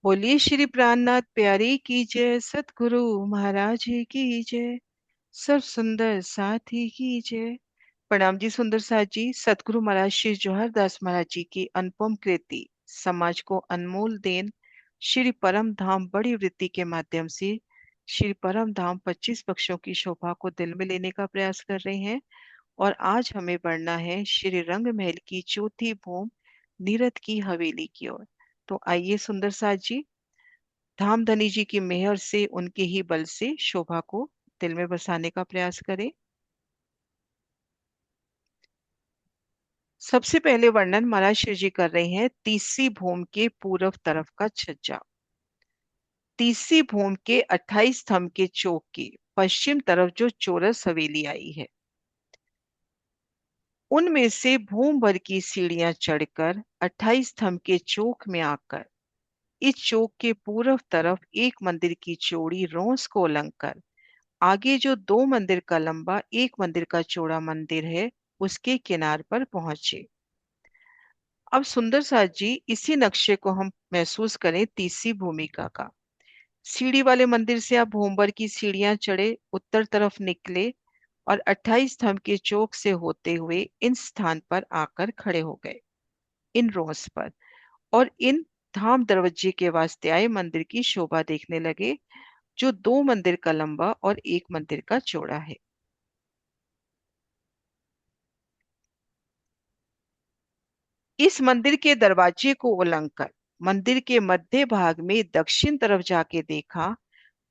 बोलिए श्री प्राणनाथ प्यारे की जय, सतगुरु महाराज जी की जय, सब सुंदर साथी की जय। प्रणाम जी सुंदर साथ जी। सतगुरु महाराज श्री जवाहर दास महाराज जी की अनुपम कृति, समाज को अनमोल देन, श्री परम धाम बड़ी वृत्ति के माध्यम से श्री परम धाम 25 पक्षों की शोभा को दिल में लेने का प्रयास कर रहे हैं। और आज हमें बढ़ना है श्री रंग महल की चौथी भूम, नीरद की हवेली की ओर। तो आइए सुंदर साथ जी, धामधनी जी की मेहर से, उनके ही बल से शोभा को दिल में बसाने का प्रयास करें। सबसे पहले वर्णन महाराज श्री जी कर रहे हैं तीसरी भूम के पूर्व तरफ का छज्जा। तीसरी भूम के 28 थंब के चौक की पश्चिम तरफ जो चौरस हवेली आई है, उनमें से भूम भर की सीढ़ियां चढ़कर 28 थंब के चौक में आकर इस चौक के पूर्व तरफ एक मंदिर की चौड़ी रोंस को उलंघ कर आगे जो 2 मंदिर का लंबा 1 मंदिर का चौड़ा मंदिर है, उसके किनार पर पहुंचे। अब सुंदर साथ जी, इसी नक्शे को हम महसूस करें तीसरी भूमिका का। सीढ़ी वाले मंदिर से आप भूमभर की सीढ़ियां चढ़े, उत्तर तरफ निकले और 28 थंब के चौक से होते हुए इन स्थान पर आकर खड़े हो गए, इन रोस पर, और इन धाम दरवाजे के वास्ते आए मंदिर की शोभा देखने लगे, जो 2 मंदिर का लंबा और 1 मंदिर का चौड़ा है। इस मंदिर के दरवाजे को उलंघ कर मंदिर के मध्य भाग में दक्षिण तरफ जाके देखा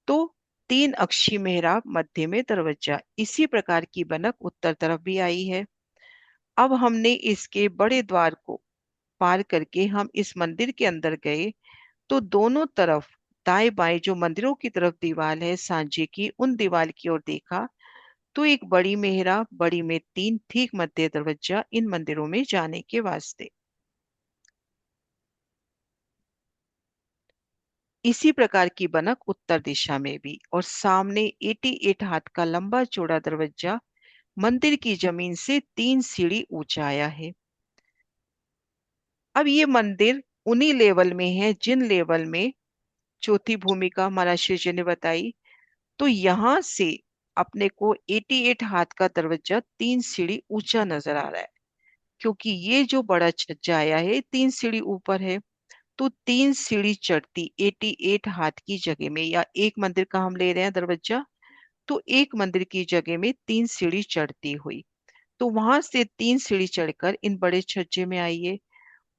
तो 3 अक्षी मेहराब, मध्य में दरवाजा। इसी प्रकार की बनक उत्तर तरफ भी आई है। अब हमने इसके बड़े द्वार को पार करके हम इस मंदिर के अंदर गए तो दोनों तरफ दाएं बाएं जो मंदिरों की तरफ दीवार है सांझे की, उन दीवार की ओर देखा तो एक बड़ी मेहराब, बड़ी में 3, ठीक मध्य दरवाजा इन मंदिरों में जाने के वास्ते। इसी प्रकार की बनक उत्तर दिशा में भी, और सामने 88 हाथ का लंबा चौड़ा दरवाजा मंदिर की जमीन से 3 सीढ़ी ऊंचा आया है। अब ये मंदिर उन्हीं लेवल में है जिन लेवल में चौथी भूमिका महाराज श्री जी ने बताई। तो यहां से अपने को 88 हाथ का दरवाजा 3 सीढ़ी ऊंचा नजर आ रहा है, क्योंकि ये जो बड़ा छज्जा आया है 3 सीढ़ी ऊपर है। तो 3 सीढ़ी चढ़ती 88 हाथ की जगह में, या 1 मंदिर का हम ले रहे हैं दरवाजा, तो 1 मंदिर की जगह में 3 सीढ़ी चढ़ती हुई, तो वहां से 3 सीढ़ी चढ़कर इन बड़े छज्जे में आइए।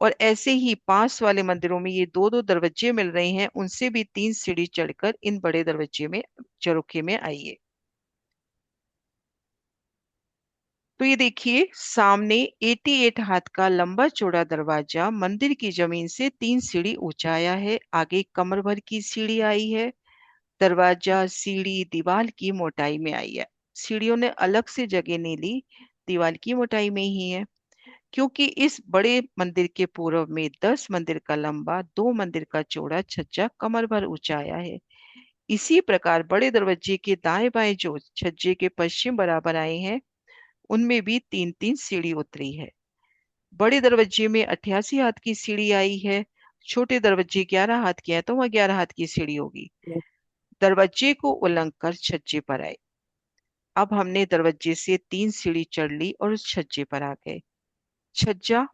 और ऐसे ही पास वाले मंदिरों में ये 2-2 दरवाजे मिल रहे हैं, उनसे भी 3 सीढ़ी चढ़कर इन बड़े दरवाजे में, झरोखे में आइए। तो ये देखिए सामने 88 हाथ का लंबा चौड़ा दरवाजा मंदिर की जमीन से 3 सीढ़ी ऊंचा आया है, आगे कमर भर की सीढ़ी आई है। दरवाजा, सीढ़ी दीवार की मोटाई में आई है। सीढ़ियों ने अलग से जगह नहीं ली, दीवार की मोटाई में ही है, क्योंकि इस बड़े मंदिर के पूर्व में 10 मंदिर का लंबा 2 मंदिर का चौड़ा छज्जा कमर भर ऊंचा आया है। इसी प्रकार बड़े दरवाजे के दाएं बाएं जो छज्जे के पश्चिम बराबर आए हैं, उनमें भी 3-3 सीढ़ी उतरी है। बड़े दरवाजे में 88 हाथ की सीढ़ी आई है, छोटे दरवाजे 11 हाथ के हैं, तो वह 11 हाथ की सीढ़ी होगी। दरवाजे को उलंघ कर छज्जे पर आए। अब हमने दरवाजे से 3 सीढ़ी चढ़ ली और उस छज्जे पर आ गए। छज्जा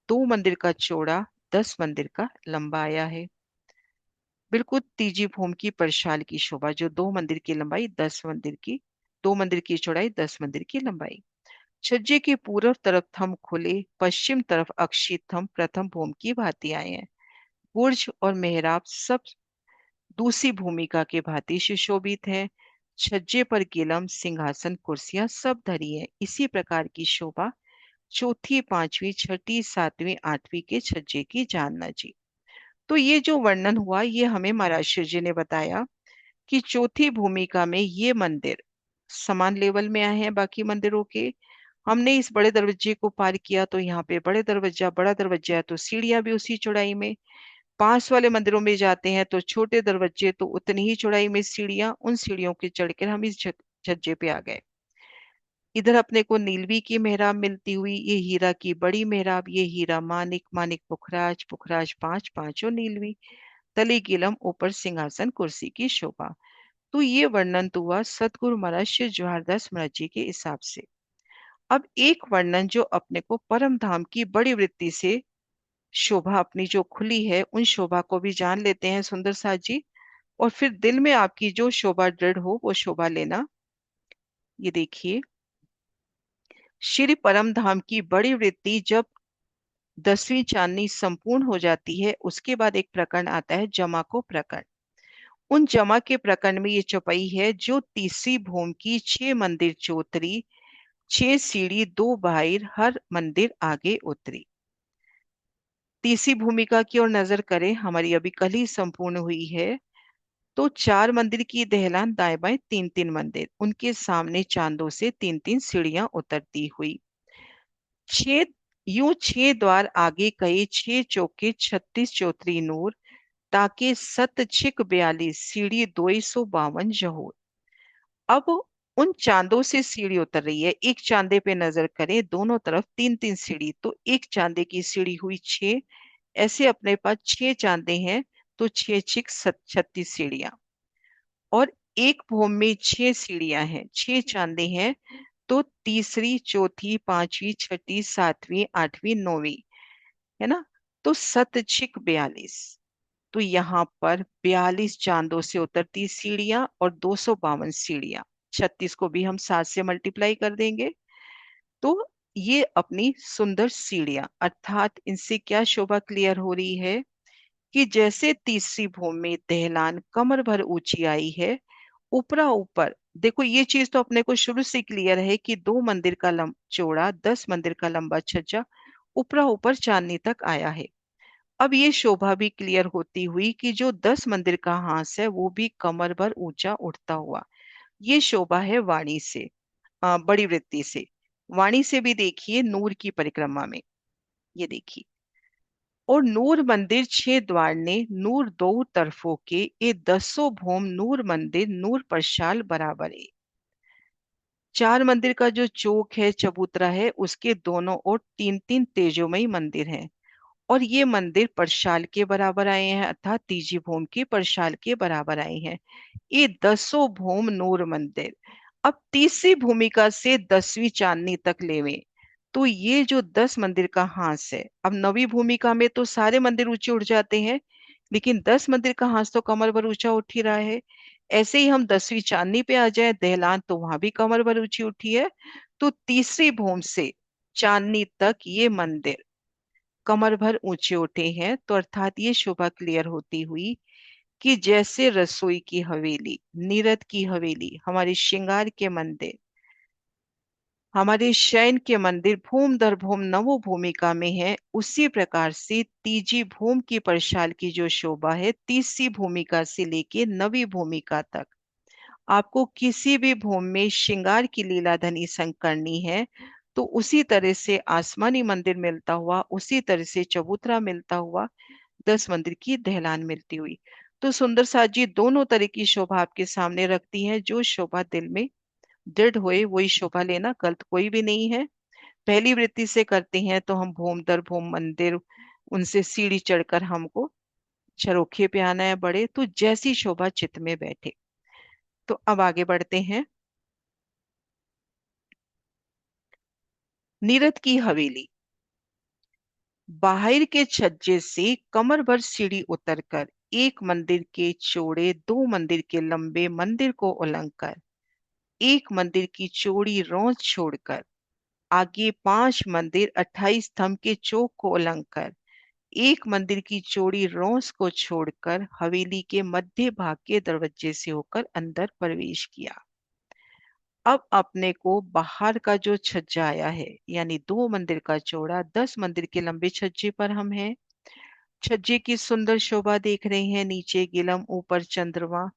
2 मंदिर का चौड़ा, 10 मंदिर का लंबा आया है। बिल्कुल तीजी भूमि की परशाल की शोभा, जो 2 मंदिर की लंबाई, 10 मंदिर की, 2 मंदिर की चौड़ाई, 10 मंदिर की लंबाई। छज्जे के पूर्व तरफ थंब खुले, पश्चिम तरफ अक्षी थंब प्रथम भूमि की भांति आए हैं। बुर्ज और मेहराब सब दूसरी भूमिका के भांति सुशोभित है। छज्जे पर गिलम, सिंहासन, कुर्सियां सब धरी है। इसी प्रकार की शोभा चौथी, पांचवी, छठी, सातवीं, आठवीं के छज्जे की जानना जी। तो ये जो वर्णन हुआ, ये हमें महाराज शिव जी ने बताया कि चौथी भूमिका में ये मंदिर समान लेवल में आए हैं बाकी मंदिरों के। हमने इस बड़े दरवाजे को पार किया तो यहाँ पे बड़ा दरवाजा है, तो सीढ़ियां भी उसी चौड़ाई में। पास वाले मंदिरों में जाते हैं तो छोटे दरवाजे, तो उतनी ही चौड़ाई में सीढ़ियां, उन सीढ़ियों के चढ़कर हम इस छज्जे पे आ गए। इधर अपने को नीलवी की मेहराब मिलती हुई, ये हीरा की बड़ी मेहराब, ये हीरा मानिक, मानिक पुखराज, पुखराज 5, पांचों नीलवी। तले गिलम ऊपर सिंहासन कुर्सी की शोभा। तो ये वर्णन तो हुआ सतगुरु महाराज श्री जवाहरदास महाराज जी के हिसाब से। अब एक वर्णन जो अपने को परम धाम की बड़ी वृत्ति से शोभा अपनी जो खुली है उन शोभा को भी जान लेते हैं सुंदर साथ जी। और फिर दिल में आपकी जो शोभा दृढ़ हो वो शोभा लेना। ये देखिए, श्री परम धाम की बड़ी वृत्ति जब 10वीं चांदनी संपूर्ण हो जाती है उसके बाद एक प्रकरण आता है जमा को प्रकरण। उन जमा के प्रकरण में ये चौपाई है, जो तीसरी भूमि की 6 मंदिर चौतरी, 6 सीढ़ी 2 बाहिर हर मंदिर आगे उतरी। तीसरी भूमिका की ओर नजर करें, हमारी अभी कल ही संपूर्ण हुई है। तो 4 मंदिर की दहलान दाएं बाएं 3 3 मंदिर, उनके सामने चांदों से 3 3 सीढ़ियां उतरती हुई। 6 द्वार आगे कई 6 चौके 36 चौतरी नूर, ताके 7 6 42 सीढ़ी 252 जहूर। अब उन चांदों से सीढ़ी उतर रही है, एक चांदे पे नजर करें, दोनों तरफ 3 3 सीढ़ी, तो एक चांदे की सीढ़ी हुई 6। ऐसे अपने पास 6 चांदे हैं, तो 6 6 36 सीढ़ियां। और एक भूमि में 6 सीढ़ियां हैं, 6 चांदे हैं, तो तीसरी चौथी पांचवी छठी सातवीं आठवीं नौवीं, है ना। तो 7 6 42, तो यहाँ पर 42 चांदों से उतरती सीढ़ियां और 252 सीढ़ियां। 36 को भी हम 7 से मल्टीप्लाई कर देंगे। तो ये अपनी सुंदर सीढ़ियां, अर्थात इनसे क्या शोभा क्लियर हो रही है कि जैसे तीसरी भूमि में दहलान कमर भर ऊंची आई है, ऊपरा ऊपर देखो, ये चीज तो अपने को शुरू से क्लियर है कि 2 मंदिर का चौड़ा 10 मंदिर का लंबा छज्जा ऊपरा ऊपर चांदनी तक आया है। अब ये शोभा भी क्लियर होती हुई कि जो 10 मंदिर का हांस है वो भी कमर भर ऊंचा उठता हुआ। ये शोभा है वाणी से, बड़ी वृत्ति से। वाणी से भी देखिए नूर की परिक्रमा में, ये देखिए। और नूर मंदिर 6 द्वार ने, नूर दो तरफों के, ये 10 भूम नूर मंदिर नूर परशाल बराबर है। 4 मंदिर का जो चौक है चबूतरा है उसके दोनों ओर 3 3 तेजोमयी मंदिर हैं। और ये मंदिर परशाल के बराबर आए हैं, अर्थात तीजी भूम की परशाल के बराबर आए हैं। ये 10 भूम नूर मंदिर। अब तीसरी भूमिका से 10वीं चांदनी तक लेवे, तो ये जो 10 मंदिर का हांस है, अब नवी भूमिका में तो सारे मंदिर ऊंचे उठ जाते हैं, लेकिन 10 मंदिर का हांस तो कमर भर ऊंचा उठ ही रहा है। ऐसे ही हम 10वीं चांदनी पे आ जाए दहलान, तो वहां भी कमर भर ऊंची उठी है। तो तीसरी भूम से चांदनी तक ये मंदिर कमर भर ऊंचे उठे हैं। तो अर्थात ये शोभा क्लियर होती हुई कि जैसे रसोई की हवेली, नीरद की हवेली, हमारे श्रृंगार के मंदिर, हमारे शयन के मंदिर भूम दर भूम नवो भूमिका में है, उसी प्रकार से तीजी भूम की परशाल की जो शोभा है तीसरी भूमिका से लेके नवी भूमिका तक, आपको किसी भी भूमि में श्रृंगार की लीला धनी संग करनी है, तो उसी तरह से आसमानी मंदिर मिलता हुआ, उसी तरह से चबूतरा मिलता हुआ, 10 मंदिर की दहलान मिलती हुई। तो सुंदर साथ जी दोनों तरह की शोभा आपके सामने रखती हैं। जो शोभा दिल में दृढ़ होए वही शोभा लेना, गलत कोई भी नहीं है। पहली वृत्ति से करते हैं तो हम भूम दर भूम मंदिर, उनसे सीढ़ी चढ़कर हमको झरोखे पे आना है बड़े, तो जैसी शोभा चित्त में बैठे। तो अब आगे बढ़ते हैं। नीरद की हवेली, बाहर के छज्जे से कमर भर सीढ़ी उतरकर, एक मंदिर के चौड़े 2 मंदिर के लंबे मंदिर को उलंघ कर, एक मंदिर की चौड़ी रौंद छोड़कर, आगे 5 मंदिर 28 स्तंभ के चौक को उलंघ कर, एक मंदिर की चौड़ी रौंस को छोड़कर हवेली के मध्य भाग के दरवाजे से होकर अंदर प्रवेश किया। अब अपने को बाहर का जो छज्जा आया है, यानी 2 मंदिर का चौड़ा 10 मंदिर के लंबे छज्जे पर हम हैं। छज्जे की सुंदर शोभा देख रहे हैं, नीचे गिलम ऊपर चंद्रमा,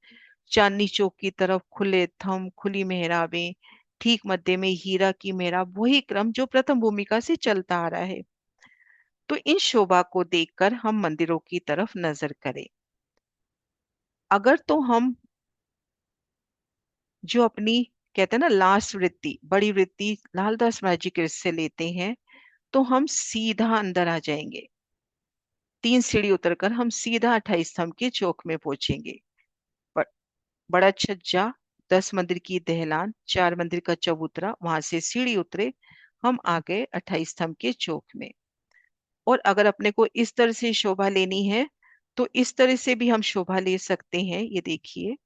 चांदनी चौक की तरफ खुले थम खुली मेहराबें, ठीक मध्य में हीरा की मेहराब, वही क्रम जो प्रथम भूमिका से चलता आ रहा है। तो इन शोभा को देखकर हम मंदिरों की तरफ नजर करें। अगर तो हम जो अपनी कहते हैं ना लास्ट वृत्ति, बड़ी वृत्ति लालदास महाराज जी के से लेते हैं, तो हम सीधा अंदर आ जाएंगे। 3 सीढ़ी उतरकर हम सीधा 28 स्तंभ के चौक में पहुंचेंगे। ब- बड़ा छज्जा, 10 मंदिर की दहलान, 4 मंदिर का चबूतरा, वहां से सीढ़ी उतरे, हम आ गए 28 स्तंभ के चौक में। और अगर अपने को इस तरह से शोभा लेनी है तो इस तरह से भी हम शोभा ले सकते हैं। ये देखिए,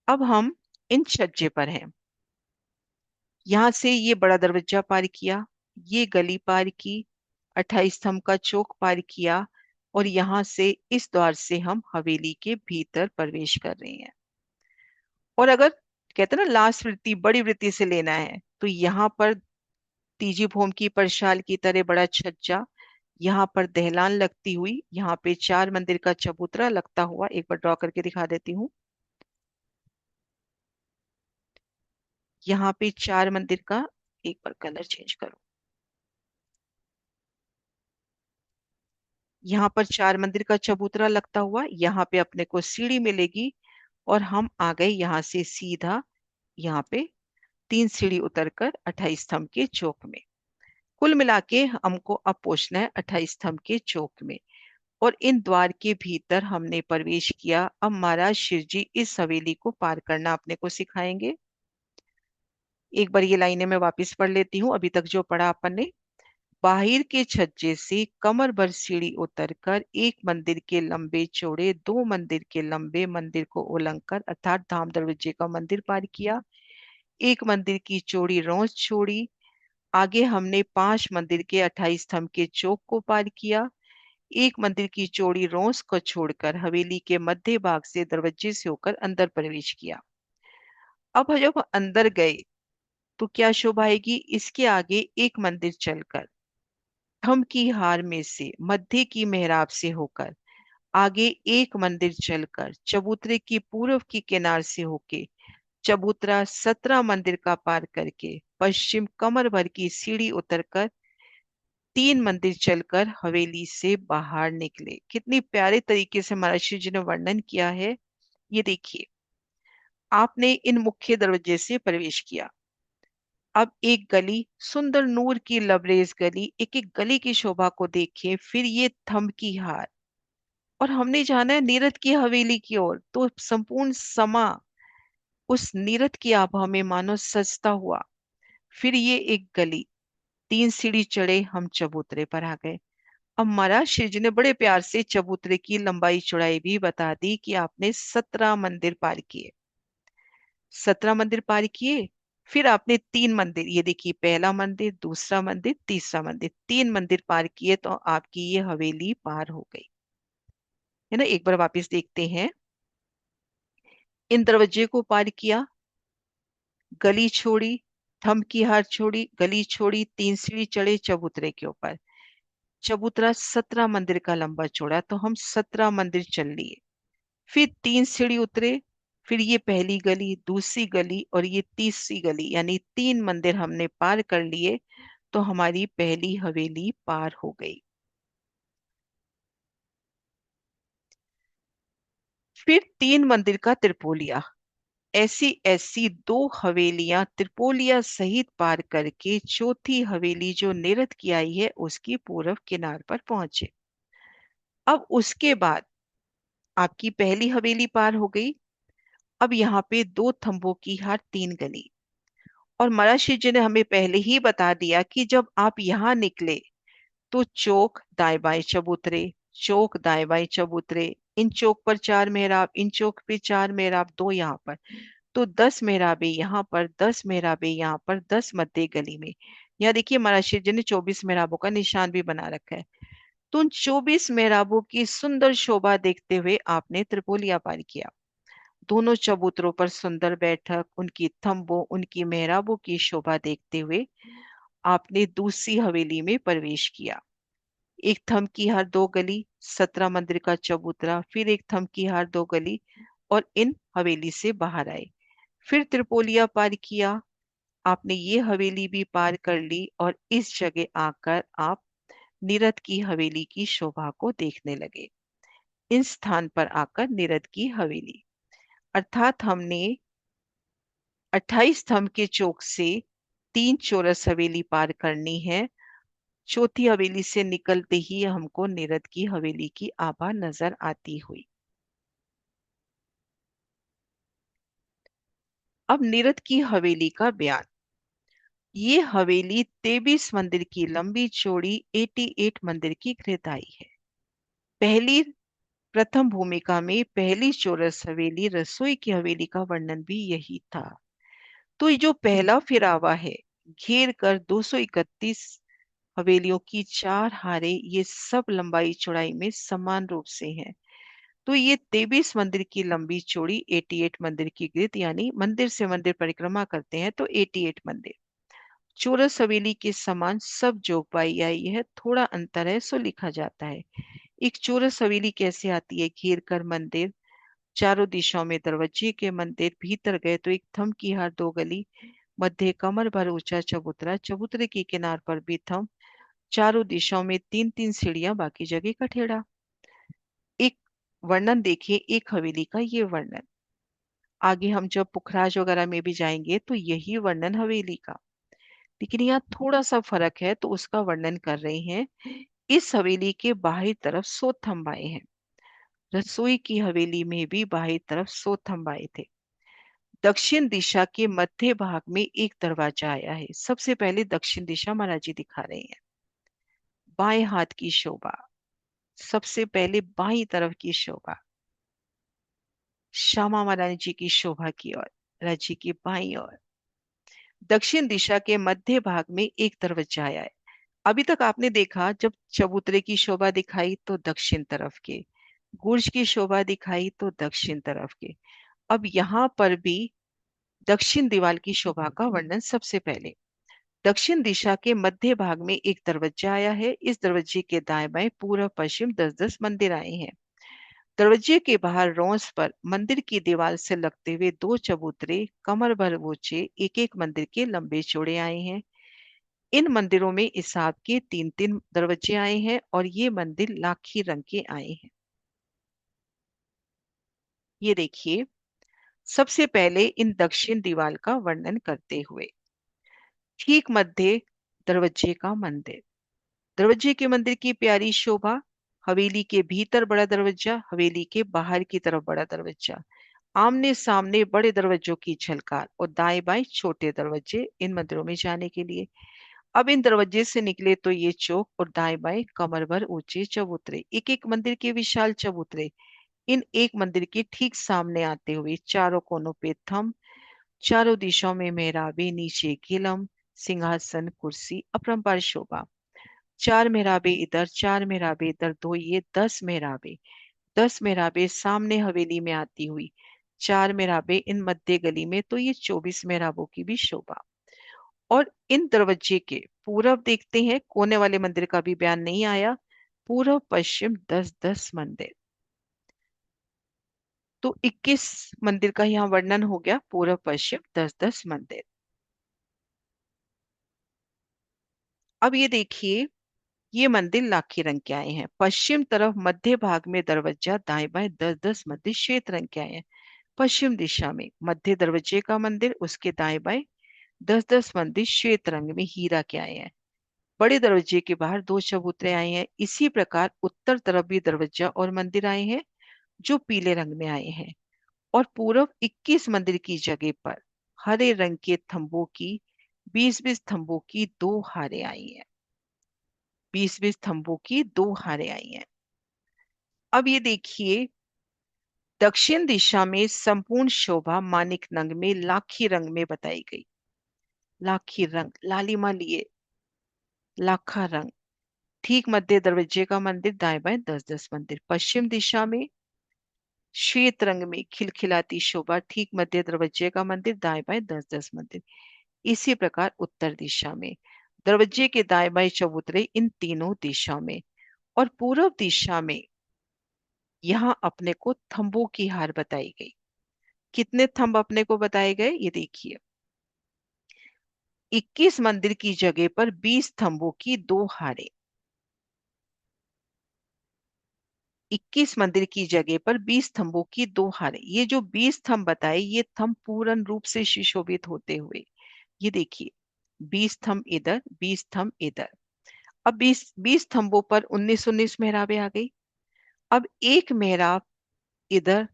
अब हम इन छज्जे पर हैं। यहां से ये बड़ा दरवाजा पार किया, ये गली पार की, 28 स्तंभ का चौक पार किया, और यहां से इस द्वार से हम हवेली के भीतर प्रवेश कर रहे हैं। और अगर कहते हैं ना लास्ट वृत्ति बड़ी वृत्ति से लेना है, तो यहाँ पर तीजी भूमि की परशाल की तरह बड़ा छज्जा, यहाँ पर दहलान लगती हुई, यहाँ पे 4 मंदिर का चबूतरा लगता हुआ, एक बार ड्रॉ करके दिखा देती हूँ। यहाँ पे 4 मंदिर का, एक बार कलर चेंज करो, यहाँ पर 4 मंदिर का चबूतरा लगता हुआ, यहाँ पे अपने को सीढ़ी मिलेगी, और हम आ गए यहाँ से सीधा, यहाँ पे 3 सीढ़ी उतरकर 28 स्तंभ के चौक में। कुल मिला के हमको अब पहुंचना है 28 स्तंभ के चौक में। और इन द्वार के भीतर हमने प्रवेश किया। अब महाराज शिव जी इस हवेली को पार करना अपने को सिखाएंगे। एक बार ये लाइनें मैं वापस पढ़ लेती हूँ, अभी तक जो पढ़ा अपन ने। बाहिर के छज्जे से कमर भर सीढ़ी उतरकर एक मंदिर के लंबे चौड़े, 2 मंदिर के लंबे मंदिर को उलंघकर अर्थात धाम दरवाजे का मंदिर पार किया। एक मंदिर की चौड़ी रौंस छोड़ी। आगे हमने 5 मंदिर के 28 स्तंभ के चौक को पार किया। एक मंदिर की चौड़ी रौंस को छोड़कर हवेली के मध्य भाग से दरवाजे से होकर अंदर प्रवेश किया। अब जब अंदर गए तो क्या शोभा आएगी, इसके आगे एक मंदिर चलकर थम की हार में से मध्य की मेहराब से होकर आगे एक मंदिर चलकर चबूतरे की पूर्व की किनार से होके चबूतरा 17 मंदिर का पार करके पश्चिम कमर भर की सीढ़ी उतरकर 3 मंदिर चलकर हवेली से बाहर निकले। कितनी प्यारे तरीके से महर्षि जी ने वर्णन किया है। ये देखिए, आपने इन मुख्य दरवाजे से प्रवेश किया। अब एक गली, सुंदर नूर की लबरेज गली, एक एक गली की शोभा को देखें, फिर ये थंब की हार, और हमने जाना है नीरद की हवेली की ओर। तो संपूर्ण समा उस नीरद की आभा में मानो सजता हुआ। फिर ये एक गली, 3 सीढ़ी चढ़े हम चबूतरे पर आ गए। अब महाराज श्री जी ने बड़े प्यार से चबूतरे की लंबाई चौड़ाई भी बता दी कि आपने 17 मंदिर पार किए। 17 मंदिर पार किए, फिर आपने 3 मंदिर, ये देखिए पहला मंदिर, दूसरा मंदिर, तीसरा मंदिर, 3 मंदिर पार किए तो आपकी ये हवेली पार हो गई है ना। एक बार वापस देखते हैं। इन दरवाजे को पार किया, गली छोड़ी, थंब की हार छोड़ी, गली छोड़ी, 3 सीढ़ी चढ़े चबूतरे के ऊपर। चबूतरा 17 मंदिर का लंबा चौड़ा, तो हम 17 मंदिर चल लिए। फिर 3 सीढ़ी उतरे, फिर ये पहली गली, दूसरी गली और ये तीसरी गली, यानी 3 मंदिर हमने पार कर लिए तो हमारी पहली हवेली पार हो गई। फिर 3 मंदिर का त्रिपोलिया, ऐसी ऐसी 2 हवेलियां त्रिपोलिया सहित पार करके चौथी हवेली जो नेरथ की आई है उसकी पूर्व किनार पर पहुंचे। अब उसके बाद आपकी पहली हवेली पार हो गई। अब यहाँ पे 2 थंबों की हार 3 गली, और महाराज जी ने हमें पहले ही बता दिया कि जब आप यहाँ निकले तो चौक दाएं बाएं चबूतरे, चौक दाएं बाएं चबूतरे, इन चौक पर 4 मेहराब, इन चौक पे 4 मेहराब, 2 यहाँ पर, तो 10 मेहराबे यहाँ पर, 10 मेहराबे यहाँ पर, 10 मध्य गली में। यहाँ देखिए महाराज जी ने 24 मेहराबों का निशान भी बना रखा है। तो उन 24 मेहराबों की सुंदर शोभा देखते हुए आपने त्रिपोलिया पार किया। दोनों चबूतरों पर सुंदर बैठक, उनकी थंबों, उनकी मेहराबों की शोभा देखते हुए आपने दूसरी हवेली में प्रवेश किया। एक थंब की हार 2 गली, 17 मंदिर का चबूतरा, फिर एक थंब की हार 2 गली, और इन हवेली से बाहर आए। फिर त्रिपोलिया पार किया, आपने ये हवेली भी पार कर ली, और इस जगह आकर आप निरद की हवेली की शोभा को देखने लगे। इस स्थान पर आकर निरद की हवेली, अर्थात हमने 28 स्तंभ के चौक से 3 चौरस हवेली पार करनी है। चौथी हवेली से निकलते ही हमको निरद की हवेली की आभा नजर आती हुई। अब निरद की हवेली का बयान। ये हवेली 23 मंदिर की लंबी चौड़ी 88 मंदिर की गहराई है। पहली प्रथम भूमिका में पहली चौरस हवेली रसोई की हवेली का वर्णन भी यही था। तो ये जो पहला फिरावा है, घेर कर 231 हवेलियों की 4 हारे, ये सब लंबाई चौड़ाई में समान रूप से हैं। तो ये 23 मंदिर की लंबी चौड़ी 88 मंदिर की गिरद, यानी मंदिर से मंदिर परिक्रमा करते हैं तो 88 मंदिर। चौरस हवेली के समान सब जोगबाई आई है, थोड़ा अंतर है सो लिखा जाता है। एक चौरस हवेली कैसे आती है? घेर कर मंदिर, चारों दिशाओं में दरवाजे के मंदिर, भीतर गए तो एक थंब की हार, दो गली, मध्य कमर भर ऊंचा चबूतरा, चबूतरे की किनार पर भी थंब, चारों दिशाओं में तीन तीन सीढ़ियां, बाकी जगह कठेड़ा। एक वर्णन देखिए एक हवेली का, ये वर्णन। आगे हम जब पुखराज वगैरह में भी जाएंगे तो यही वर्णन हवेली का, लेकिन यहाँ थोड़ा सा फर्क है तो उसका वर्णन कर रहे हैं। इस हवेली के बाहरी तरफ 100 थंब आए हैं। रसोई की हवेली में भी बाहरी तरफ 100 थंब आए थे। दक्षिण दिशा के मध्य भाग में एक दरवाजा आया है। सबसे पहले दक्षिण दिशा महाराज जी दिखा रहे हैं। बाएं हाथ की शोभा, सबसे पहले बाईं तरफ की शोभा, श्यामा महारानी जी की शोभा की ओर, राजी की बाईं ओर। दक्षिण दिशा के मध्य भाग में एक दरवाजा आया है। अभी तक आपने देखा जब चबूतरे की शोभा दिखाई तो दक्षिण तरफ के, गुर्ज की शोभा दिखाई तो दक्षिण तरफ के। अब यहाँ पर भी दक्षिण दीवार की शोभा का वर्णन। सबसे पहले दक्षिण दिशा के मध्य भाग में एक दरवाजा आया है। इस दरवाजे के दाएं बाएं पूर्व पश्चिम 10-10 मंदिर आए हैं। दरवाजे के बाहर रोंस पर मंदिर की दीवार से लगते हुए दो चबूतरे कमर भर ऊंचे एक एक मंदिर के लंबे चौड़े आए हैं। इन मंदिरों में इसाब के तीन तीन दरवाजे आए हैं और ये मंदिर लाखी रंग के आए हैं। ये देखिए, सबसे पहले इन दक्षिण दीवार का वर्णन करते हुए, ठीक मध्य दरवाजे का मंदिर, दरवाजे के मंदिर की प्यारी शोभा, हवेली के भीतर बड़ा दरवाजा, हवेली के बाहर की तरफ बड़ा दरवाजा, आमने सामने बड़े दरवाजों की झलकार और दाएं बाएं छोटे दरवाजे इन मंदिरों में जाने के लिए। अब इन दरवाजे से निकले तो ये चौक और दाएं बाएं कमर भर ऊंचे चबूतरे, एक एक मंदिर के विशाल चबूतरे इन एक मंदिर के ठीक सामने आते हुए, चारों कोनों पे थंब, चारों दिशाओं में मेहराबे, नीचे गिलम, सिंहासन, कुर्सी, अपरंपार शोभा। चार मेहराबे इधर, चार मेहराबे इधर, दो ये 10 मेहराबे, 10 मेहराबे सामने हवेली में आती हुई, चार मेहराबे इन मध्य गली में, तो ये 24 मेहराबों की भी शोभा। और इन दरवाजे के पूरब देखते हैं, कोने वाले मंदिर का भी बयान नहीं आया। पूर्व पश्चिम 10-10 मंदिर, तो 21 मंदिर का यहाँ वर्णन हो गया। पूर्व पश्चिम 10-10 मंदिर। अब ये देखिए, ये मंदिर लाखी रंग के आए हैं। पश्चिम तरफ मध्य भाग में दरवाजा, दाएं बाएं 10-10 मंदिर श्वेत रंग के आए हैं। पश्चिम दिशा में मध्य दरवाजे का मंदिर, उसके दाएं बाएं 10-10 मंदिर श्वेत रंग में हीरा के आए हैं। बड़े दरवाजे के बाहर दो चबूतरे आए हैं। इसी प्रकार उत्तर तरफ भी दरवाजा और मंदिर आए हैं जो पीले रंग में आए हैं। और पूर्व 21 मंदिर की जगह पर हरे रंग के थंबों की 20-20 थंबों की दो हारें आई हैं। 20-20 थंबों की दो हारें आई हैं। अब ये देखिए, दक्षिण दिशा में संपूर्ण शोभा मानिक रंग में लाखी रंग में बताई गई। लाखी रंग, लालिमा लिए, लाखा रंग। ठीक मध्य दरवाजे का मंदिर, दाएं बाएं 10-10 मंदिर। पश्चिम दिशा में श्वेत रंग में खिलखिलाती शोभा, ठीक मध्य दरवाजे का मंदिर, दाएं बाएं 10-10 मंदिर। इसी प्रकार उत्तर दिशा में दरवाजे के दाएं बाएं चबूतरे इन तीनों दिशा में। और पूर्व दिशा में यहाँ अपने को थंबों की हार बताई गई। कितने थंब अपने को बताए गए ये देखिए, 21 मंदिर की जगह पर 20 थंबों की दो हारें। 21 मंदिर की जगह पर 20 थंबों की दो हारें। ये जो 20 थंब बताए, ये थंब पूर्ण रूप से सुशोभित होते हुए, ये देखिए 20 स्तंभ इधर, 20 स्तंभ इधर। अब 20 स्तंभों पर 19-19 मेहराबें आ गई। अब एक मेहराब इधर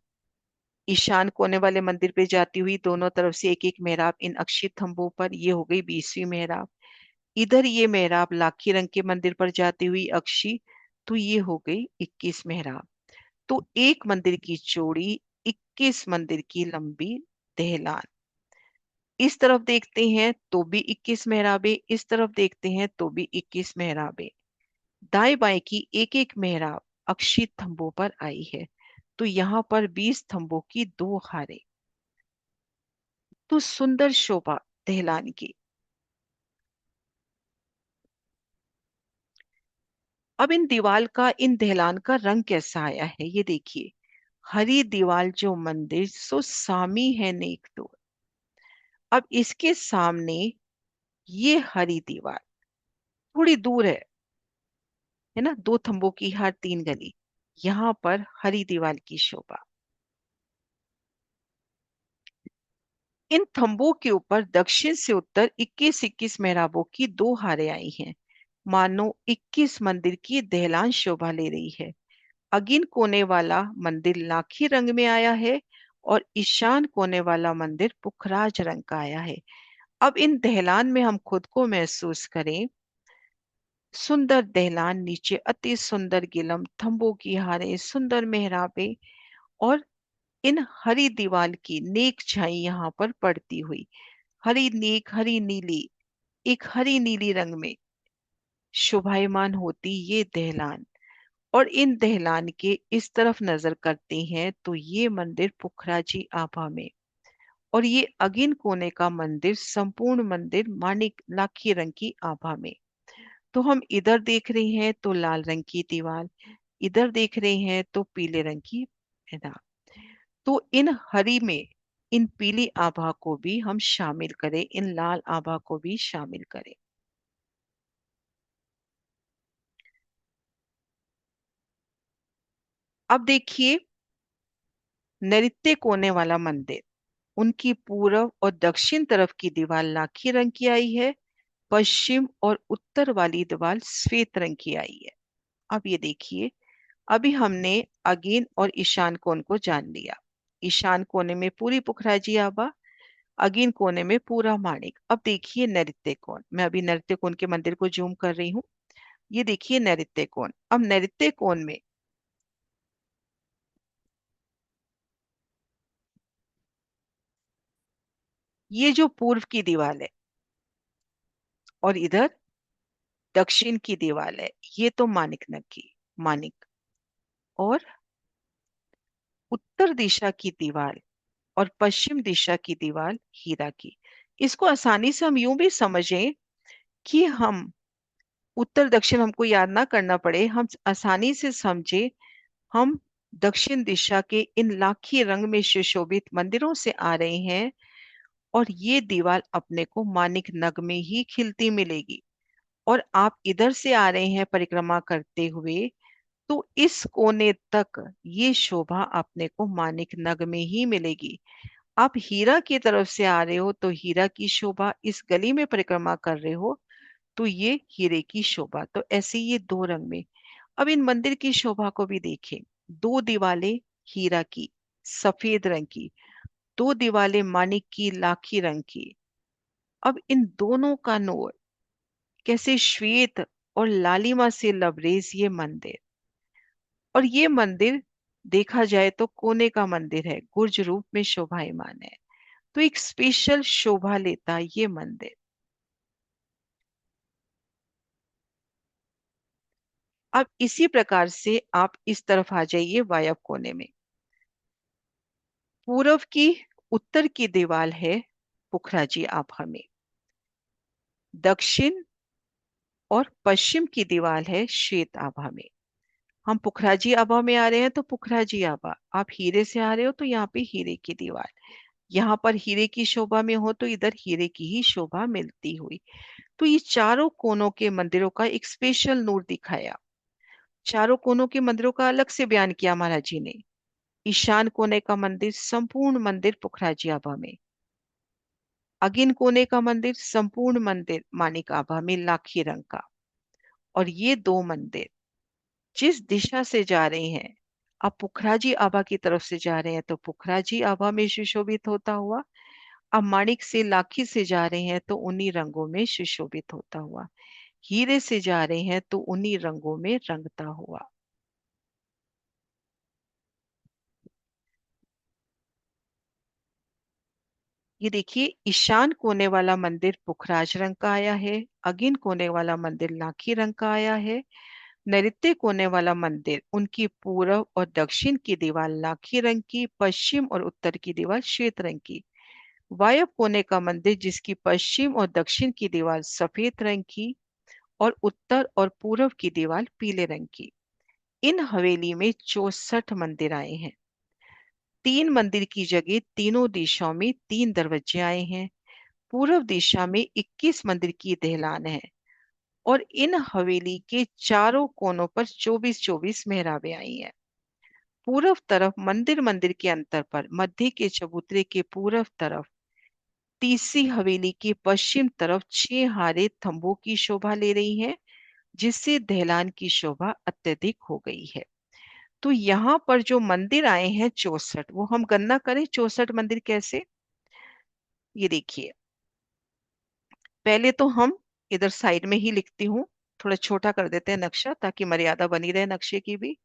ईशान कोने वाले मंदिर पे जाती हुई, दोनों तरफ से एक एक मेहराब इन अक्षित स्तंभों पर, ये हो गई 20वीं मेहराब। इधर ये मेहराब लाखी रंग के मंदिर पर जाती हुई अक्षी, तो ये हो गई 21 मेहराब। तो एक मंदिर की चौड़ी, 21 मंदिर की लंबी दहलान। इस तरफ देखते हैं तो भी 21 मेहराबें, इस तरफ देखते हैं तो भी 21 मेहराबें। दाएं बाएं की एक एक मेहराब अक्षित स्तंभों पर आई है। तो यहाँ पर 20 स्तंभों की दो हारे। तो सुंदर शोभा दहलान की। अब इन दहलान का रंग कैसा आया है ये देखिए। हरी दीवाल जो मंदिर सो सामी है नेक तो। अब इसके सामने ये हरी दीवार थोड़ी दूर है ना, दो थंबों की हर तीन गली। यहाँ पर हरी दीवार की शोभा। इन थंबों के ऊपर दक्षिण से उत्तर 21-21 मेहराबों की दो हारें आई हैं। मानो 21 मंदिर की दहलान शोभा ले रही है। अगिन कोने वाला मंदिर लाखी रंग में आया है और ईशान कोने वाला मंदिर पुखराज रंग का आया है। अब इन दहलान में हम खुद को महसूस करें। सुंदर दहलान, नीचे अति सुंदर गिलम, थंबों की हारें, सुंदर मेहराबें और इन हरी दीवाल की नेक छाई यहाँ पर पड़ती हुई। हरी नेक, हरी नीली, एक हरी नीली रंग में शोभायमान होती ये दहलान। और इन दहलान के इस तरफ नजर करते हैं तो ये मंदिर पुखराजी आभा में, और ये अगिन कोने का मंदिर संपूर्ण मंदिर मानिक लाखी रंग की आभा में। तो हम इधर देख रहे हैं तो लाल रंग की दीवार, इधर देख रहे हैं तो पीले रंग की मैदान। तो इन हरी में इन पीली आभा को भी हम शामिल करें, इन लाल आभा को भी शामिल करें। अब देखिए नैऋत्य कोने वाला मंदिर, उनकी पूर्व और दक्षिण तरफ की दीवार लाखी रंग की आई है, पश्चिम और उत्तर वाली दीवार श्वेत रंग की आई है। अब ये देखिए, अभी हमने अगेन और ईशान कोण को जान लिया। ईशान कोने में पूरी पुखराजी आभा, अगेन कोने में पूरा माणिक। अब देखिए नैऋत्य कोण, मैं अभी नैऋत्य कोण के मंदिर को जूम कर रही हूँ। ये देखिए नैऋत्य कोण। अब नैऋत्य कोण में ये जो पूर्व की दीवार है और इधर दक्षिण की दीवार है, ये तो मानिक नग की मानिक, और उत्तर दिशा की दीवार और पश्चिम दिशा की दीवार हीरा की। इसको आसानी से हम यूं भी समझें कि हम उत्तर दक्षिण हमको याद ना करना पड़े, हम आसानी से समझे। हम दक्षिण दिशा के इन लाखी रंग में सुशोभित मंदिरों से आ रहे हैं और ये दीवार अपने को मानिक नग में ही खिलती मिलेगी। और आप इधर से आ रहे हैं परिक्रमा करते हुए, तो इस कोने तक ये शोभा अपने को मानिक नग में ही मिलेगी। आप हीरा की तरफ से आ रहे हो तो हीरा की शोभा, इस गली में परिक्रमा कर रहे हो तो ये हीरे की शोभा। तो ऐसे ये दो रंग में। अब इन मंदिर की शोभा को भी देखें। दो दीवालें हीरा की सफेद रंग की, दो दीवालें मानिक की लाखी रंग की। अब इन दोनों का नूर कैसे श्वेत और लालिमा से लबरेज ये मंदिर। और ये मंदिर देखा जाए तो कोने का मंदिर है, गुर्ज रूप में शोभायमान है। तो एक स्पेशल शोभा लेता ये मंदिर। अब इसी प्रकार से आप इस तरफ आ जाइए वायव्य कोने में। पूर्व की उत्तर की दीवार है पुखराजी आभा में, दक्षिण और पश्चिम की दीवार है श्वेत आभा में। हम पुखराजी आभा में आ रहे हैं तो पुखराजी आभा, आप हीरे से आ रहे हो तो यहाँ पे हीरे की दीवार। यहाँ पर हीरे की शोभा में हो तो इधर हीरे की ही शोभा मिलती हुई। तो ये चारों कोनों के मंदिरों का एक स्पेशल नूर दिखाया। चारों कोनों के मंदिरों का अलग से बयान किया महाराज जी ने। ईशान कोने का मंदिर, संपूर्ण मंदिर पुखराजी आभा में। अगिन कोने का मंदिर, संपूर्ण मंदिर माणिक आभा में लाखी रंग का। और ये दो मंदिर जिस दिशा से जा रहे हैं, आप पुखराजी आभा की तरफ से जा रहे हैं तो पुखराजी आभा में सुशोभित होता हुआ, अब माणिक से लाखी से जा रहे हैं तो उन्हीं रंगों में सुशोभित होता हुआ, हीरे से जा रहे हैं तो उन्हीं रंगों में रंगता हुआ। ये देखिए, ईशान कोने वाला मंदिर पुखराज रंग का आया है, अगिन कोने वाला मंदिर लाखी रंग का आया है, नैऋत्य कोने वाला मंदिर उनकी पूर्व और दक्षिण की दीवार लाखी रंग की, पश्चिम और उत्तर की दीवार श्वेत रंग की, वायव्य कोने का मंदिर जिसकी पश्चिम और दक्षिण की दीवार सफेद रंग की और उत्तर और पूर्व की दीवार पीले रंग की। इन हवेली में 64 मंदिर आए हैं। 3 मंदिर की जगह तीनों दिशाओं में 3 दरवाजे आए हैं। पूर्व दिशा में 21 मंदिर की दहलान है और इन हवेली के चारों कोनों पर 24-24 मेहराबें आई हैं। पूर्व तरफ मंदिर मंदिर के अंतर पर मध्य के चबूतरे के पूर्व तरफ तीसरी हवेली की पश्चिम तरफ 6 हारे थंबों की शोभा ले रही हैं, जिससे दहलान की शोभा अत्यधिक हो गई है। तो यहाँ पर जो मंदिर आए हैं 64, वो हम गणना करें 64 मंदिर कैसे। ये देखिए, पहले तो हम इधर साइड में ही लिखती हूँ, थोड़ा छोटा कर देते हैं नक्शा ताकि मर्यादा बनी रहे नक्शे की भी।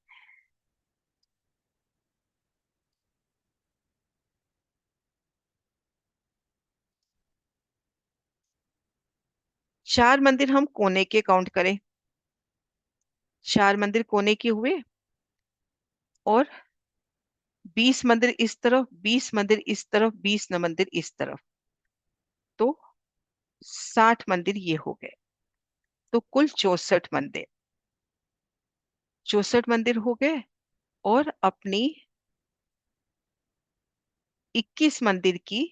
4 मंदिर हम कोने के काउंट करें, 4 मंदिर कोने के हुए, और 20 मंदिर इस तरफ, 20 मंदिर इस तरफ, 20 न मंदिर इस तरफ, तो 60 मंदिर ये हो गए। तो कुल 64 मंदिर, 64 मंदिर हो गए। और अपनी 21 मंदिर की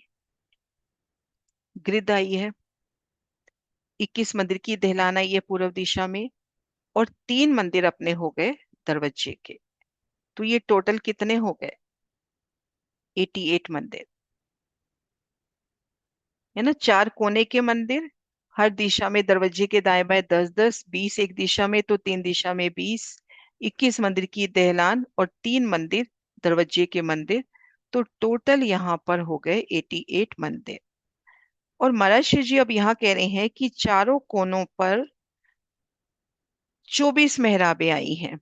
ग्रिड आई है, 21 मंदिर की दहलान आई है पूर्व दिशा में, और 3 मंदिर अपने हो गए दरवाजे के। तो ये टोटल कितने हो गए? 88 मंदिर, है ना। 4 कोने के मंदिर, हर दिशा में दरवाजे के दाएं बाएं 10-10, 20 एक दिशा में तो 3 दिशा में 20, 21 मंदिर की दहलान और 3 मंदिर दरवाजे के मंदिर, तो टोटल यहाँ पर हो गए 88 मंदिर। और महाराज श्री जी अब यहाँ कह रहे हैं कि चारों कोनों पर 24 मेहराबें आई हैं।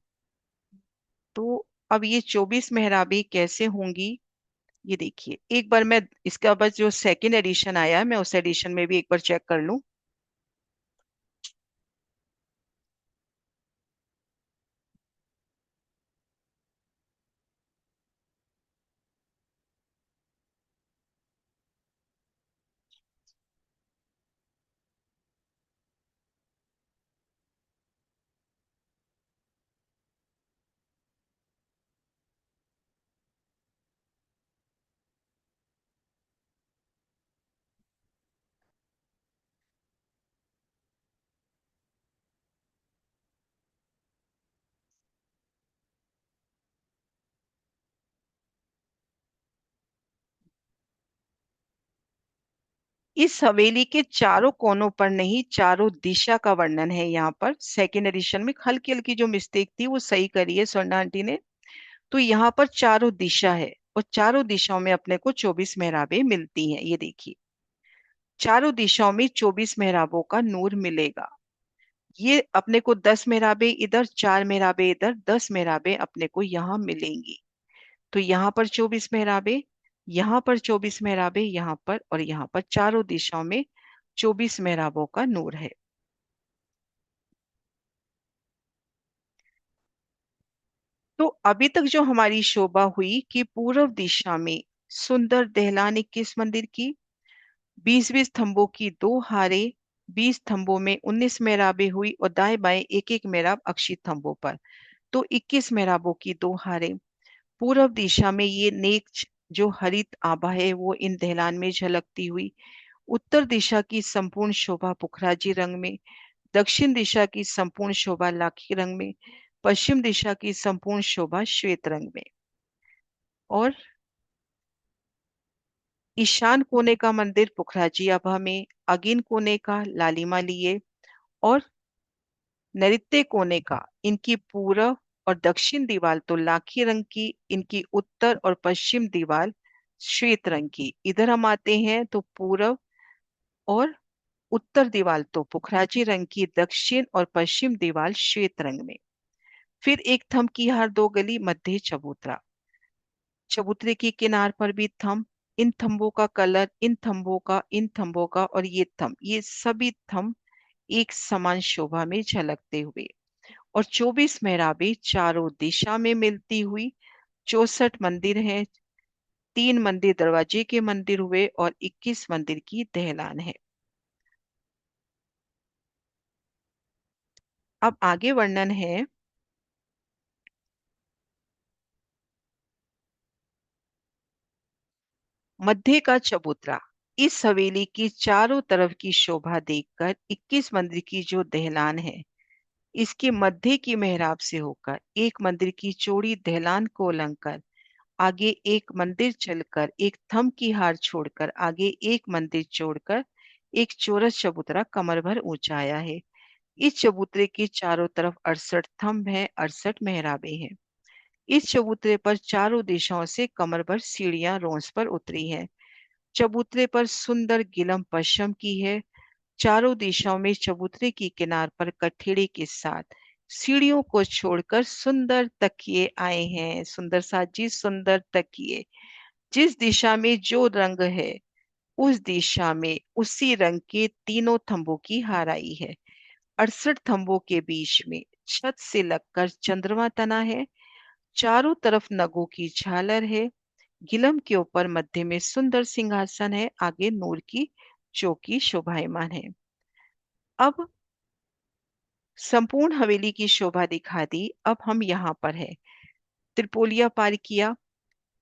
तो अब ये 24 मेहराबें कैसे होंगी, ये देखिए एक बार मैं इसका बस जो सेकंड एडिशन आया है मैं उस एडिशन में भी एक बार चेक कर लूं। इस हवेली के चारों कोनों पर नहीं, चारों दिशा का वर्णन है यहाँ पर। सेकेंड एडिशन में हल्की हल्की जो मिस्टेक थी वो सही करी है स्वर्णा आंटी ने। तो यहाँ पर चारों दिशा है और चारों दिशाओं में अपने को 24 मेहराबें मिलती हैं। ये देखिए, चारों दिशाओं में 24 मेहराबों का नूर मिलेगा। ये अपने को 10 मेहराबें इधर, 4 मेहराबें इधर, 10 मेहराबें अपने को यहाँ मिलेंगी। तो यहाँ पर 24 मेहराबें, यहाँ पर 24 मेहराबें, यहाँ पर और यहाँ पर, चारों दिशाओं में 24 मेहराबों का नूर है। तो अभी तक जो हमारी शोभा हुई कि पूर्व दिशा में सुंदर दहलान 21 मंदिर की, 20-20 थंबों की 2 हारे, 20 थंबों में 19 मेहराबें हुई और दाएं बाएं एक एक मेहराब अक्षित थंबों पर, तो 21 मेहराबों की 2 हारे। पूर्व दिशा में ये नेक जो हरित आभा है वो इन दहलान में झलकती हुई, उत्तर दिशा की संपूर्ण शोभा पुखराजी रंग में, दक्षिण दिशा की संपूर्ण शोभा लाखी रंग में, पश्चिम दिशा की संपूर्ण शोभा श्वेत रंग में। और ईशान कोने का मंदिर पुखराजी अभा में, अगिन कोने का लालिमा लिए और नैऋत्य कोने का इनकी पूरब और दक्षिण दीवार तो लाखी रंग की, इनकी उत्तर और पश्चिम दीवार श्वेत रंग की। इधर हम आते हैं तो पूरब और उत्तर दीवार तो पुखराजी रंग की, दक्षिण और पश्चिम दीवार श्वेत रंग में। फिर एक थंब की हार, दो गली, मध्य चबूतरा। चबूतरे की किनार पर भी थंब। इन थंबों का कलर, इन थंबों का और ये थंब, ये सभी थंब एक समान शोभा में झलकते हुए। और 24 मेहराबें चारों दिशा में मिलती हुई। 64 मंदिर हैं। 3 मंदिर दरवाजे के मंदिर हुए और 21 मंदिर की दहलान है। अब आगे वर्णन है। मध्य का चबूतरा। इस हवेली की चारों तरफ की शोभा देखकर 21 मंदिर की जो दहलान है, इसके मध्य की मेहराब से होकर एक मंदिर की चौड़ी दहलान को उलंघकर आगे एक मंदिर चलकर एक थंब की हार छोड़कर आगे एक मंदिर छोड़कर एक चौरस चबूतरा कमर भर ऊंचा आया है। इस चबूतरे के चारों तरफ 68 थंब हैं, 68 मेहराबें हैं। इस चबूतरे पर चारों दिशाओं से कमर भर सीढ़ियां रोंस पर उतरी हैं। चबूतरे पर सुंदर गिलम पश्चिम की है। चारों दिशाओं में चबूतरे की किनार पर कठेड़े के साथ सीढ़ियों को छोड़कर सुंदर तकिए आए हैं। सुंदर साजी, सुंदर तकिए। जिस दिशा में जो रंग है उस दिशा में उसी रंग के तीनों थंबों की हाराई है। 68 थंबों के बीच में छत से लगकर चंद्रमा तना है। चारों तरफ नगों की झालर है। गिलम के ऊपर मध्य में सुंदर सिंहासन है, आगे नूर की चौकी शोभायमान है। अब संपूर्ण हवेली की शोभा दिखा दी। अब हम यहाँ पर है। त्रिपोलिया पार किया,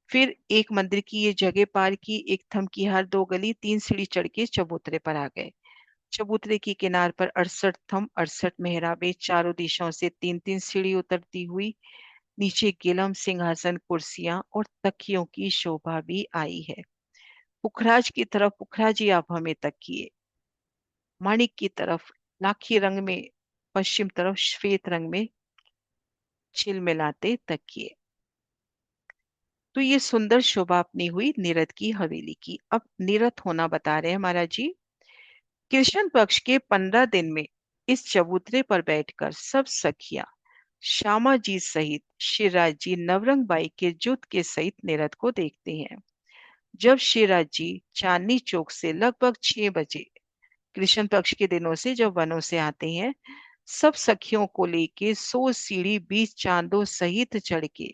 फिर एक मंदिर की ये जगह पार की, एक थम की हार, दो गली, 3 सीढ़ी चढ़ के चबूतरे पर आ गए। चबूतरे की किनार पर 68 थम, 68 मेहराबे, चारों दिशाओं से 3-3 सीढ़ी उतरती हुई। नीचे गिलम, सिंहासन, कुर्सियां और तकियों की शोभा भी आई है। पुखराज की तरफ पुखराजी आभा में तकिए, माणिक की तरफ लाखी रंग में, पश्चिम तरफ श्वेत रंग में चिलमिलाते तकिए। तो ये सुंदर शोभा अपनी हुई नीरद की हवेली की। अब नीरद होना बता रहे हैं महाराज जी। कृष्ण पक्ष के 15 दिन में इस चबूतरे पर बैठकर सब सखियां श्यामा जी सहित शिवराज जी नवरंग बाई के जुट के सहित नीरद को देखते हैं। जब शिवराज जी चांदनी चौक से लगभग 6 बजे कृष्ण पक्ष के दिनों से जब वनों से आते हैं, सब सखियों को लेके 100 सीढ़ी 20 चांदों सहित चढ़ के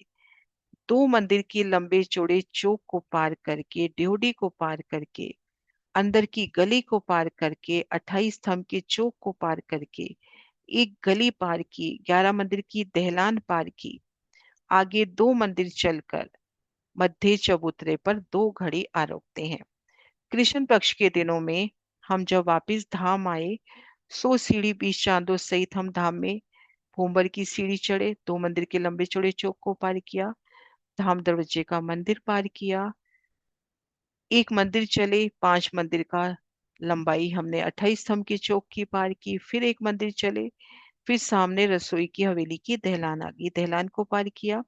2 मंदिर के लंबे चौड़े चौक को पार करके, ड्योढ़ी को पार करके, अंदर की गली को पार करके, 28 स्तंभ के चौक को पार करके, एक गली पार की, 11 मंदिर की दहलान पार की, आगे 2 मंदिर चलकर मध्य चबूतरे पर 2 घड़ी आरोकते हैं। कृष्ण पक्ष के दिनों में हम जब वापिस धाम आए, 100 सीढ़ी 20 चांदों सहित हम धाम में भूमर की सीढ़ी चढ़े, 2 मंदिर के लंबे चौड़े चौक को पार किया, धाम दरवाजे का मंदिर पार किया, एक मंदिर चले, 5 मंदिर का लंबाई हमने 28 स्तंभ के चौक की पार की, फिर एक मंदिर चले, फिर सामने रसोई की हवेली की दहलान आ गई, दहलान को पार किया,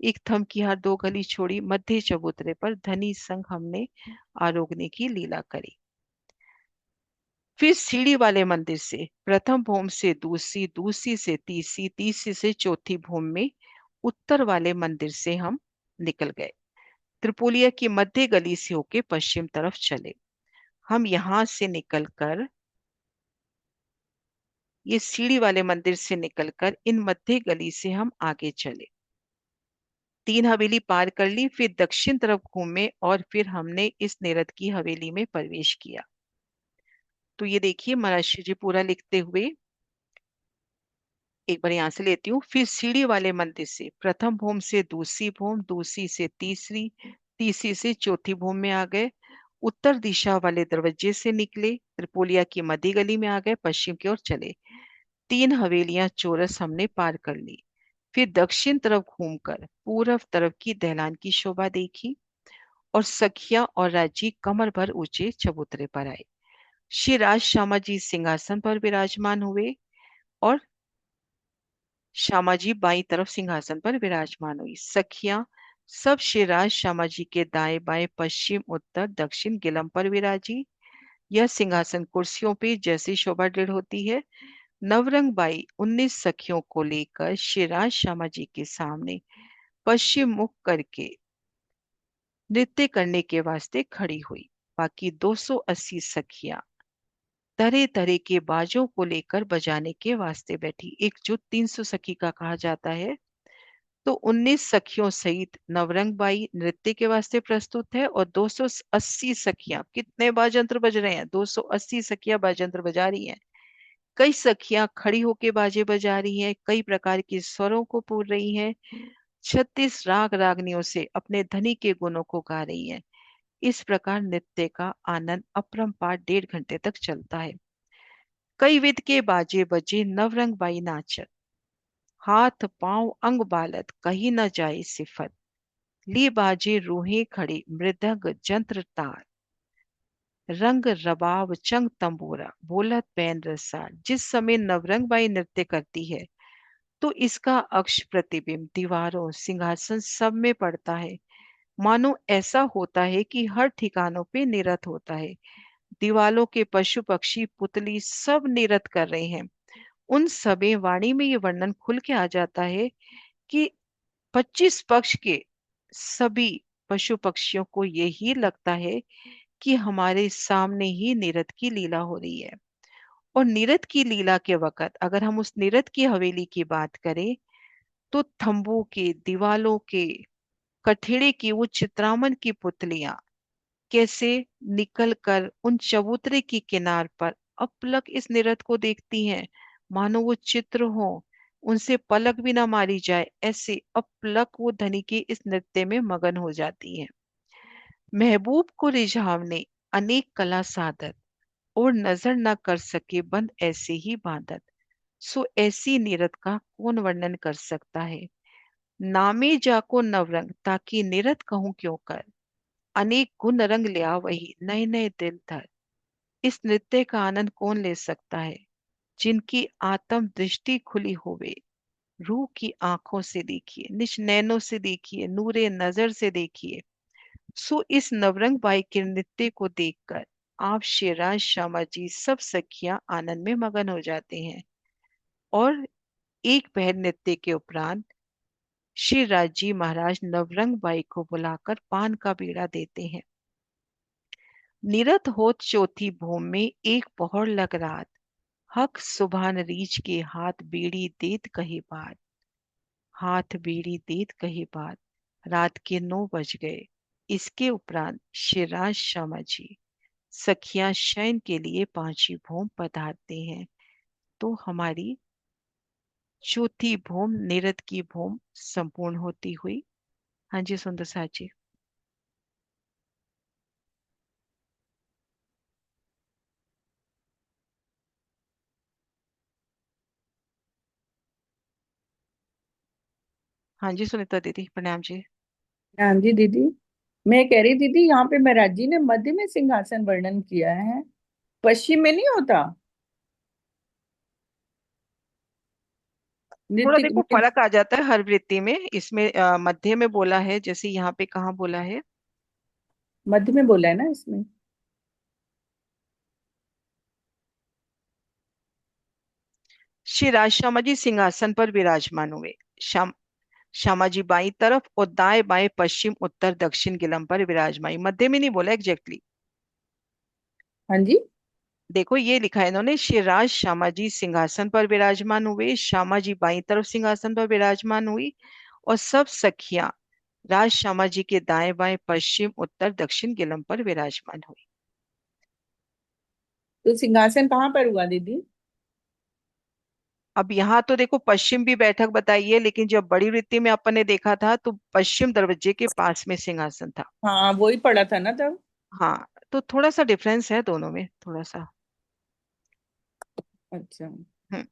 एक थंब की हार, 2 गली छोड़ी, मध्य चबूतरे पर धनी संग हमने आरोगने की लीला करी। फिर सीढ़ी वाले मंदिर से प्रथम भूम से दूसरी, दूसरी से तीसरी, तीसरी से चौथी भूम में उत्तर वाले मंदिर से हम निकल गए। त्रिपोलिया की मध्य गली से होके पश्चिम तरफ चले। हम यहां से निकलकर, ये सीढ़ी वाले मंदिर से निकलकर इन मध्य गली से हम आगे चले। 3 हवेली पार कर ली, फिर दक्षिण तरफ घूमे और फिर हमने इस नेरद की हवेली में प्रवेश किया। तो ये देखिए महर्षि जी पूरा लिखते हुए, एक बार यहां से लेती हूँ। फिर सीढ़ी वाले मंदिर से प्रथम भूम से दूसरी भूम, दूसरी से तीसरी, तीसरी से चौथी भूम में आ गए। उत्तर दिशा वाले दरवाजे से निकले, त्रिपोलिया की मध्य गली में आ गए, पश्चिम की ओर चले। 3 हवेलियां चौरस हमने पार कर ली। फिर दक्षिण तरफ घूमकर पूर्व तरफ की दहलान की शोभा देखी और सखियां और राजी कमर भर ऊंचे चबूतरे पर आए। श्री राज श्यामा जी सिंहासन पर विराजमान हुए और श्यामा जी बाई तरफ सिंहासन पर विराजमान हुई। सखियां सब श्री राज श्यामा जी के दाएं बाएं पश्चिम उत्तर दक्षिण गिलम पर विराजी। यह सिंहासन कुर्सियों पे जैसी शोभा दृढ़ होती है। नवरंग बाई 19 सखियों को लेकर श्री राज श्यामा जी के सामने पश्चिम मुख करके नृत्य करने के वास्ते खड़ी हुई। बाकी 280 सखियां तरह तरह के बाजों को लेकर बजाने के वास्ते बैठी। एकजुट 300 सखी का कहा जाता है। तो 19 सखियों सहित नवरंग बाई नृत्य के वास्ते प्रस्तुत है और 280 सखियां, कितने बाजंत्र बज रहे हैं, 280 सखियां बाजंत्र बजा रही हैं। कई सखियां खड़ी होके बाजे बजा रही हैं, कई प्रकार के स्वरों को पूर रही हैं, 36 राग रागनियों से अपने धनी के गुणों को गा रही हैं। इस प्रकार नृत्य का आनंद अपरंपार 1.5 घंटे तक चलता है। कई विध के बाजे बजे नवरंग बाई नाचत, हाथ पांव अंग बालत कहीं न जाए सिफत। ली बाजे रूहे खड़े मृदंग जंत्र तार, रंग रबाब चंग तंबूरा बोलत पैन रसार। जिस समय नवरंग बाई नृत्य करती है तो इसका अक्ष प्रतिबिंब दीवारों सिंहासन सब में पड़ता है। मानो ऐसा होता है कि हर ठिकानों पे निरत होता है। दीवालों के पशु पक्षी पुतली सब निरत कर रहे हैं। उन सभी वाणी में ये वर्णन खुल के आ जाता है कि 25 पक्ष के सभी पशु पक्षियों को यही लगता है कि हमारे सामने ही निरत की लीला हो रही है। और निरत की लीला के वक्त अगर हम उस निरत की हवेली की बात करें तो थंबों के दीवालों के कठेड़े की वो चित्रामन की पुतलियां कैसे निकल कर उन चबूतरे की किनार पर अपलक इस निरत को देखती हैं, मानो वो चित्र हो, उनसे पलक भी ना मारी जाए, ऐसे अपलक वो धनी के इस नृत्य में मगन हो जाती हैं। महबूब को रिझावने अनेक कला साधत, और नजर न कर सके बंद ऐसे ही बांधत। सो ऐसी नीरत का कौन वर्णन कर सकता है। नामे जाको नवरंग ताकि निरत कहूं क्यों कर, अनेक गुण रंग लिया वही नए नए दिल धर। इस नृत्य का आनंद कौन ले सकता है, जिनकी आत्म दृष्टि खुली होवे, रूह की आंखों से देखिए, निज नैनों से देखिए, नूरे नजर से देखिए। सो इस नवरंग बाई के नृत्य को देखकर आप शेराज श्यामा जी सब सखियां आनंद में मगन हो जाते हैं। और एक पहर नृत्य के उपरांत श्री राजी महाराज नवरंग बाई को बुलाकर पान का बीड़ा देते हैं। निरत होत चौथी भूम में एक पहर लग रात, हक सुभान रीछ के हाथ बीड़ी देत कही बात। हाथ बीड़ी देत कही बात। रात के 9 बज गए। इसके उपरांत शिराज शर्मा जी सखियां शयन के लिए पांचवी भूम पधारते हैं। तो हमारी चौथी भूम निरत की भूम संपूर्ण होती हुई। हाँ जी सुंदर साथ जी। हाँ जी सुनीता दीदी प्रणाम जी। हाँ जी दीदी। मैं कह रही दीदी, यहाँ पे महाराज जी ने मध्य में सिंहासन वर्णन किया है, पश्चिम में नहीं होता थोड़ा नृत्य देखो में। फर्क आ जाता है हर वृत्ति में। इसमें मध्य में बोला है, जैसे यहाँ पे कहाँ बोला है। मध्य में बोला है ना इसमें। श्री राज श्यामा जी सिंहासन पर विराजमान हुए। श्याम श्यामा जी बाई तरफ और दाएं बाएं पश्चिम उत्तर दक्षिण गिलम पर विराजमान, मध्य में नहीं बोला एग्जैक्टली। हाँ जी। देखो ये लिखा है इन्होंने, श्री राज श्यामा जी सिंहासन पर विराजमान हुए, श्यामा जी बाई तरफ सिंहासन पर विराजमान हुई और सब सखियां राज श्यामा जी के दाएं बाएं पश्चिम उत्तर दक्षिण गिलम पर विराजमान हुई। तो सिंहासन कहाँ पर हुआ दीदी? अब यहाँ तो देखो पश्चिम भी बैठक बताई है, लेकिन जब बड़ी वृत्ति में अपन ने देखा था तो पश्चिम दरवाजे के पास में सिंहासन था। हाँ, वही पढ़ा था ना तब। हाँ तो थोड़ा सा डिफरेंस है दोनों में, थोड़ा सा। अच्छा। हम्म।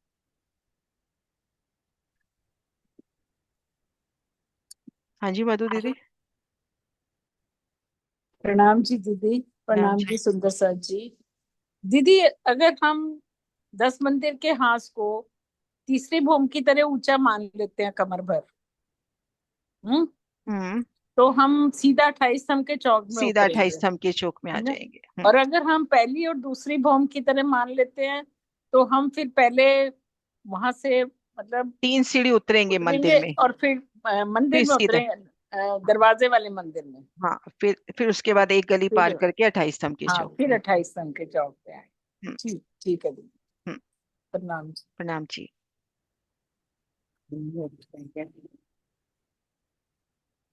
हाँ जी मधु दीदी। प्रणाम जी दीदी। नाम प्रणाम जी। जी सुंदर सर जी। दीदी, अगर हम 10 मंदिर के हांस को तीसरे भूम की तरह ऊंचा मान लेते हैं, कमर भर, हम्म, हम्म। तो हम सीधा 28 स्तंभ के चौक में सीधा उतरेंगे, 28 स्तंभ के चौक में आ समझे? जाएंगे। और अगर हम पहली और दूसरी भूम की तरह मान लेते हैं, तो हम फिर पहले वहां से मतलब 3 सीढ़ी उतरेंगे मंदिर उतरेंगे में। और फिर मंदिर फिर में सीधा। उतरेंगे, दरवाजे वाले मंदिर में। हाँ, फिर उसके बाद एक गली फिर पार करके 28 स्तंभ के हाँ, चौक फिर पे। 28 स्तंभ के चौक पे आए। हम्म। ठीक ठीक है दीदी। हम्म। प्रणाम प्रणाम जी। जी।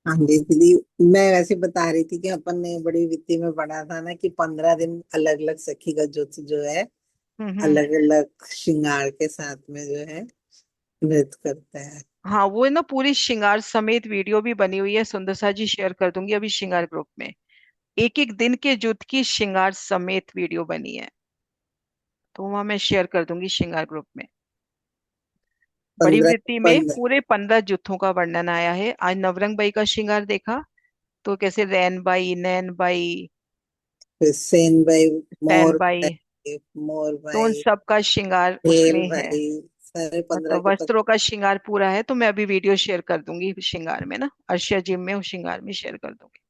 हाँ जी दीदी, मैं वैसे बता रही थी कि अपन ने बड़ी विधि में पढ़ा था ना कि 15 दिन अलग अलग सखी का जो है हम्म। अलग अलग श्रृंगार के साथ में जो है नृत्य करता है। हाँ, वो ना पूरी श्रृंगार समेत वीडियो भी बनी हुई है, सुंदर सा जी शेयर कर दूंगी अभी श्रृंगार ग्रुप में। एक एक दिन के युद्ध की श्रृंगार समेत वीडियो बनी है, तो वहां मैं शेयर कर दूंगी श्रृंगार ग्रुप में। बड़ी पंद्रह वृत्ति में पंद्रह पूरे 15 युद्धों का वर्णन आया है। आज नवरंग बाई का श्रृंगार देखा, तो कैसे रैन बाई, नैन बाई, फिर सेन भाई, सैन मोर बाई, भाई, मोर तो उन भाई, सब का श्रृंगार हेल उसमें है। भाई, सारे 15 मतलब के वस्त्रों का श्रृंगार पूरा है, तो मैं अभी वीडियो शेयर कर दूंगी श्रृंगार में ना, अर्शिया जिम में उस श्रृंगार में शेयर कर दूंगी।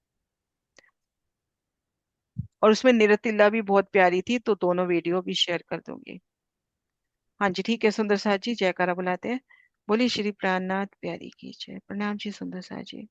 और उसमें निरतिल्ला भी बहुत प्यारी थी, तो दोनों वीडियो भी शेयर कर दूंगी। हाँ जी, ठीक है सुंदर साथ जी, जयकारा बुलाते हैं। बोलिए श्री प्राणनाथ प्यारी की जय। प्रणाम जी सुंदर साथ जी।